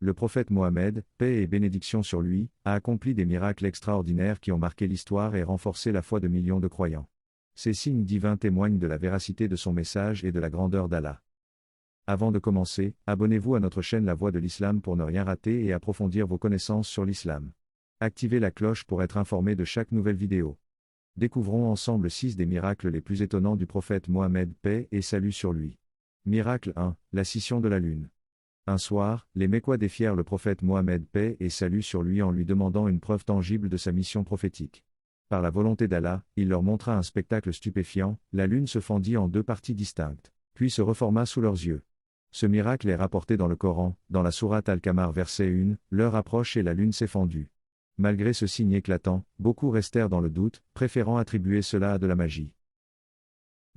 Le prophète Mohammed, paix et bénédiction sur lui, a accompli des miracles extraordinaires qui ont marqué l'histoire et renforcé la foi de millions de croyants. Ces signes divins témoignent de la véracité de son message et de la grandeur d'Allah. Avant de commencer, abonnez-vous à notre chaîne La Voix de l'Islam pour ne rien rater et approfondir vos connaissances sur l'islam. Activez la cloche pour être informé de chaque nouvelle vidéo. Découvrons ensemble 6 des miracles les plus étonnants du prophète Mohammed, paix et salut sur lui. Miracle 1, la scission de la lune. Un soir, les Mécois défièrent le prophète Mohammed, paix et salut sur lui, en lui demandant une preuve tangible de sa mission prophétique. Par la volonté d'Allah, il leur montra un spectacle stupéfiant, la lune se fendit en 2 parties distinctes, puis se reforma sous leurs yeux. Ce miracle est rapporté dans le Coran, dans la sourate Al-Qamar verset 1, l'heure approche et la lune s'est fendue. Malgré ce signe éclatant, beaucoup restèrent dans le doute, préférant attribuer cela à de la magie.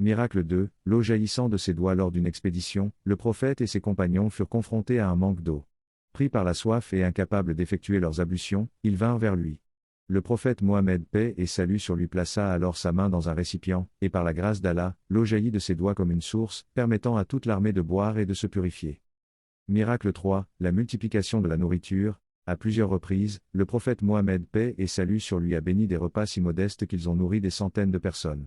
Miracle 2, l'eau jaillissant de ses doigts lors d'une expédition, le prophète et ses compagnons furent confrontés à un manque d'eau. Pris par la soif et incapables d'effectuer leurs ablutions, ils vinrent vers lui. Le prophète Mohammed, paix et salut sur lui, plaça alors sa main dans un récipient, et par la grâce d'Allah, l'eau jaillit de ses doigts comme une source, permettant à toute l'armée de boire et de se purifier. Miracle 3, la multiplication de la nourriture. À plusieurs reprises, le prophète Mohammed, paix et salut sur lui, a béni des repas si modestes qu'ils ont nourri des centaines de personnes.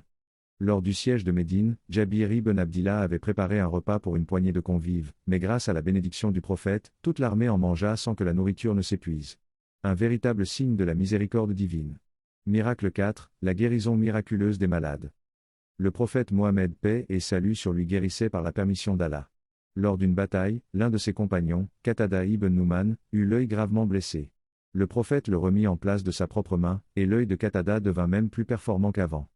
Lors du siège de Médine, Jabir ibn Abdillah avait préparé un repas pour une poignée de convives, mais grâce à la bénédiction du prophète, toute l'armée en mangea sans que la nourriture ne s'épuise. Un véritable signe de la miséricorde divine. Miracle 4, la guérison miraculeuse des malades. Le prophète Mohammed, paix et salut sur lui, guérissait par la permission d'Allah. Lors d'une bataille, l'un de ses compagnons, Qatada ibn Nu'man, eut l'œil gravement blessé. Le prophète le remit en place de sa propre main, et l'œil de Qatada devint même plus performant qu'avant.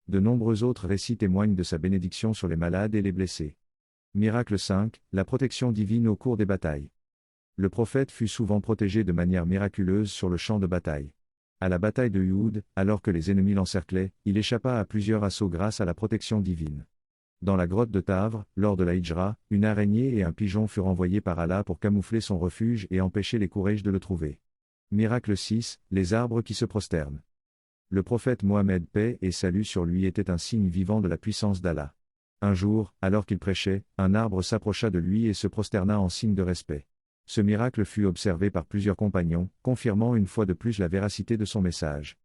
De nombreux autres récits témoignent de sa bénédiction sur les malades et les blessés. Miracle 5, la protection divine au cours des batailles. Le prophète fut souvent protégé de manière miraculeuse sur le champ de bataille. À la bataille de Uhud, alors que les ennemis l'encerclaient, il échappa à plusieurs assauts grâce à la protection divine. Dans la grotte de Tavre, lors de la Hijra, une araignée et un pigeon furent envoyés par Allah pour camoufler son refuge et empêcher les Quraysh de le trouver. Miracle 6, les arbres qui se prosternent. Le prophète Mohammed, paix et salut sur lui, était un signe vivant de la puissance d'Allah. Un jour, alors qu'il prêchait, un arbre s'approcha de lui et se prosterna en signe de respect. Ce miracle fut observé par plusieurs compagnons, confirmant une fois de plus la véracité de son message.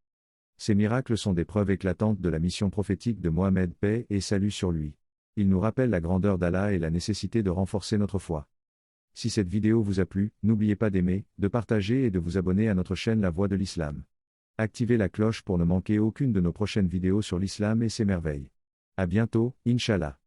Ces miracles sont des preuves éclatantes de la mission prophétique de Mohammed, paix et salut sur lui. Ils nous rappellent la grandeur d'Allah et la nécessité de renforcer notre foi. Si cette vidéo vous a plu, n'oubliez pas d'aimer, de partager et de vous abonner à notre chaîne La Voix de l'Islam. Activez la cloche pour ne manquer aucune de nos prochaines vidéos sur l'islam et ses merveilles. À bientôt, Inch'Allah.